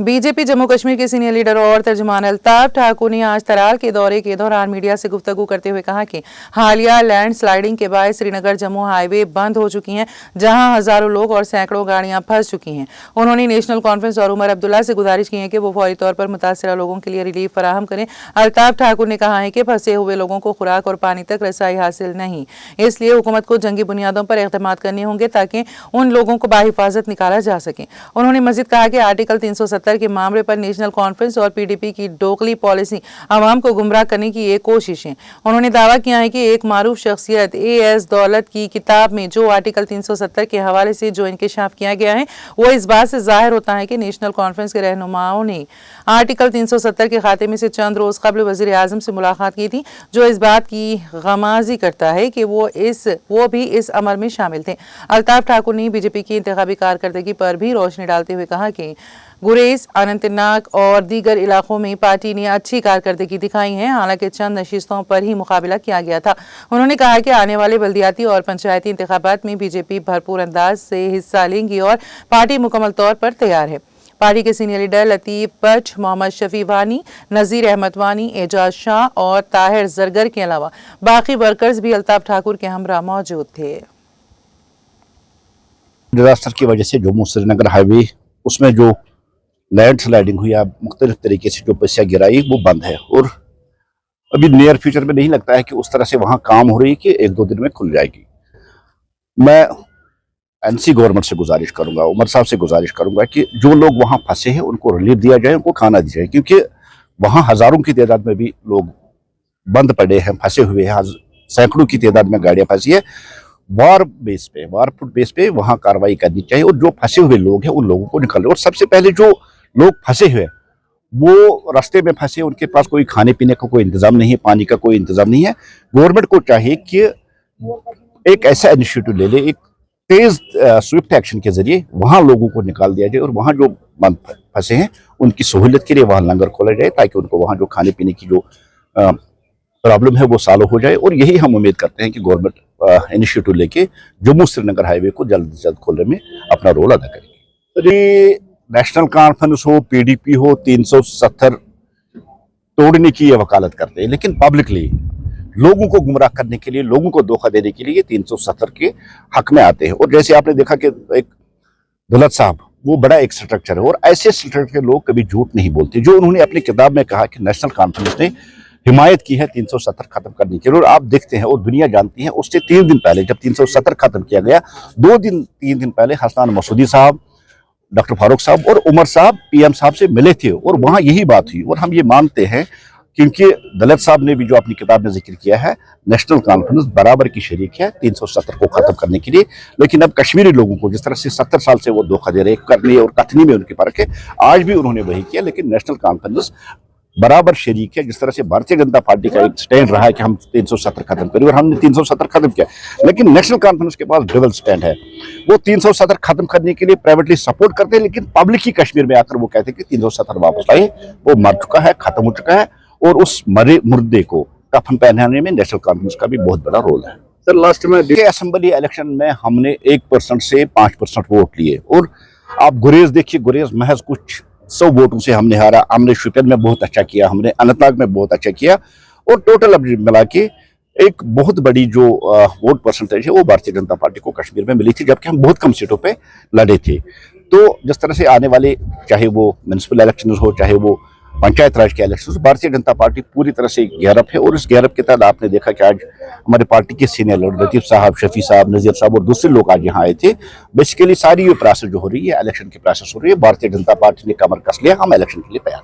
BJP Jammu Kashmir के senior leader और तर्जुमान अल्ताफ ठाकुर ने आज तराल के दौरे के दौरान मीडिया से गुफ्तगू करते हुए कहा कि हालिया लैंड स्लाइडिंग के बाद श्रीनगर जम्मू हाईवे बंद हो चुकी हैं, जहां हजारों लोग और सैकड़ों गाड़ियां फंस चुकी हैं। उन्होंने नेशनल कॉन्फ्रेंस और उमर अब्दुल्ला से गुजारिश की है कि वो फौरी तौर पर मुतासरा लोगों के लिए रिलीफ फराहम करें। अल्ताफ ठाकुर ने कहा है कि फंसे हुए लोगों को खुराक और पानी तक रसाई हासिल नहीं, इसलिए हुकूमत को जंगी बुनियादों पर इक़दाम करने होंगे ताकि उन लोगों को बाहिफाजत निकाला जा सके। उन्होंने मजीद कहा कि आर्टिकल 370 के मामले पर नेशनल कॉन्फ्रेंस और पीडीपी की डोकली पॉलिसी आवाम को गुमराह करने की एक कोशिश है। उन्होंने दावा किया है कि एक मारूफ शख्सियत ए.एस. दौलत की किताब में जो आर्टिकल 370 के हवाले से जो इंकशाफ किया गया है, वो इस बात से जाहिर होता है कि नेशनल कॉन्फ्रेंस के रहनुमाओं ने आर्टिकल 370 के खात्मे से चंद रोज कबल वजीर आजम से मुलाकात की थी, जो इस बात की गमाजी करता है कि वो भी इस अमर में शामिल थे। अल्ताफ ठाकुर ने बीजेपी की इंतखाबी कारकर्दगी पर भी रोशनी डालते हुए कहा कि गुरेज, अनंतनाग और दीगर इलाकों में पार्टी ने अच्छी कारकर्दगी दिखाई है, हालांकि चंद नशिस्तों पर ही मुकाबला किया गया था। उन्होंने कहा कि आने वाले बल्दियाती और पंचायती इंतखाबात में बीजेपी भरपूर अंदाज से हिस्सा लेंगी और पार्टी मुकम्मल तौर पर तैयार है। पार्टी के सीनियर लीडर लतीफ बट, मोहम्मद शफी वानी, नज़ीर अहमद वानी, एजाज शाह और ताहिर जरगर के अलावा बाकी वर्कर्स भी अल्ताफ ठाकुर के हमरा मौजूद थे। डिजास्टर की वजह से जम्मू श्रीनगर हाईवे उसमें जो लैंड स्लाइडिंग हुई या मुख्तलिफ तरीके से जो पैसा गिराई वो बंद है और अभी नियर फ्यूचर में नहीं लगता है कि उस तरह से वहाँ काम हो रही है कि एक दो दिन में खुल जाएगी। मैं एनसी गवर्नमेंट से गुजारिश करूंगा, उमर साहब से गुजारिश करूंगा कि जो लोग वहाँ फंसे हैं उनको रिलीफ दिया जाए, उनको खाना दिया जाए, क्योंकि वहाँ हजारों की तादाद में भी लोग बंद पड़े हैं, फंसे हुए हैं, सैकड़ों की तादाद में गाड़ियाँ फंसी है। वारपुट बेस पे वहाँ कार्रवाई करनी चाहिए और जो फंसे हुए लोग हैं उन लोगों को निकालें। और सबसे पहले जो लोग फंसे हुए वो रास्ते में फंसे, उनके पास कोई खाने पीने का कोई इंतजाम नहीं है, पानी का कोई इंतजाम नहीं है। गवर्नमेंट को चाहिए कि एक ऐसा इनिशिएटिव ले ले, एक तेज स्विफ्ट एक्शन के जरिए वहां लोगों को निकाल दिया जाए और वहां जो फंसे हैं उनकी सहूलियत के लिए वहां लंगर खोला जाए, ताकि उनको वहां जो खाने पीने की जो प्रॉब्लम है वो सॉल्व हो जाए। और यही हम उम्मीद करते हैं कि गवर्नमेंट इनिशिएटिव लेके जम्मू श्रीनगर हाईवे को जल्द से जल्द खोलने में अपना रोल अदा करेगी। तो ये नेशनल कॉन्फ्रेंस हो, पीडीपी हो, 370 तोड़ने की ये वकालत करते हैं, लेकिन पब्लिकली लोगों को गुमराह करने के लिए, लोगों को धोखा देने के लिए ये 370 के हक में आते हैं। और जैसे आपने देखा कि एक दौलत साहब वो बड़ा एक स्ट्रक्चर है और ऐसे स्ट्रक्चर के लोग कभी झूठ नहीं बोलते। जो उन्होंने अपनी किताब में कहा कि नेशनल कॉन्फ्रेंस ने हिमायत की है 370 खत्म करने के लिए, और आप देखते हैं और दुनिया जानती है, उससे 3 दिन पहले जब 370 खत्म किया गया, 3 दिन पहले हसनान मसूदी साहब, डॉक्टर फारूक साहब और उमर साहब पीएम साहब से मिले थे और वहां यही बात हुई। और हम ये मानते हैं, क्योंकि दौलत साहब ने भी जो अपनी किताब में जिक्र किया है, नेशनल कॉन्फ्रेंस बराबर की शरीक है 370 को खत्म करने के लिए। लेकिन अब कश्मीरी लोगों को जिस तरह से 70 साल से वो धोखा दे रहे, करने और कथनी में उनकी फर्क है, आज भी उन्होंने वही किया। लेकिन नेशनल कॉन्फ्रेंस बराबर शरीक है, जिस तरह से भारतीय जनता पार्टी का एक स्टैंड रहा है कि हम 370 खत्म करें और हमने 370 खत्म किया। लेकिन नेशनल कॉन्फ्रेंस के पास डबल स्टैंड है, वो 370 खत्म करने के लिए प्राइवेटली सपोर्ट करते हैं, लेकिन पब्लिक ही कश्मीर में आकर वो कहते हैं कि 370 वापस आए, वो मर चुका है, खत्म हो चुका है। और उस मरे मुर्दे को कफन पहनाने में नेशनल कॉन्फ्रेंस का भी बहुत बड़ा रोल है। सर लास्ट में असेंबली इलेक्शन में हमने 1% से 5% वोट लिए और आप गुरेज देखिए, गुरेज महज कुछ 100 वोटों से हमने हारा। हमने शुपियन में बहुत अच्छा किया, हमने अनंतनाग में बहुत अच्छा किया और टोटल अब मिला के एक बहुत बड़ी जो वोट परसेंटेज है वो भारतीय जनता पार्टी को कश्मीर में मिली थी, जबकि हम बहुत कम सीटों पे लड़े थे। तो जिस तरह से आने वाले, चाहे वो म्यूनिसिपल इलेक्शन हो, चाहे वो पंचायत राज के इलेक्शन, भारतीय जनता पार्टी पूरी तरह से गैरअप है। और इस गैरअप के तहत आपने देखा कि आज हमारे पार्टी के सीनियर लीडर लतीफ साहब, शफी साहब, नजीर साहब और दूसरे लोग आज यहाँ आए थे। बेसिकली सारी ये प्रोसेस जो हो रही है, इलेक्शन की प्रोसेस हो रही है, भारतीय जनता पार्टी ने कमर कस लिया, हम इलेक्शन के लिए तैयार।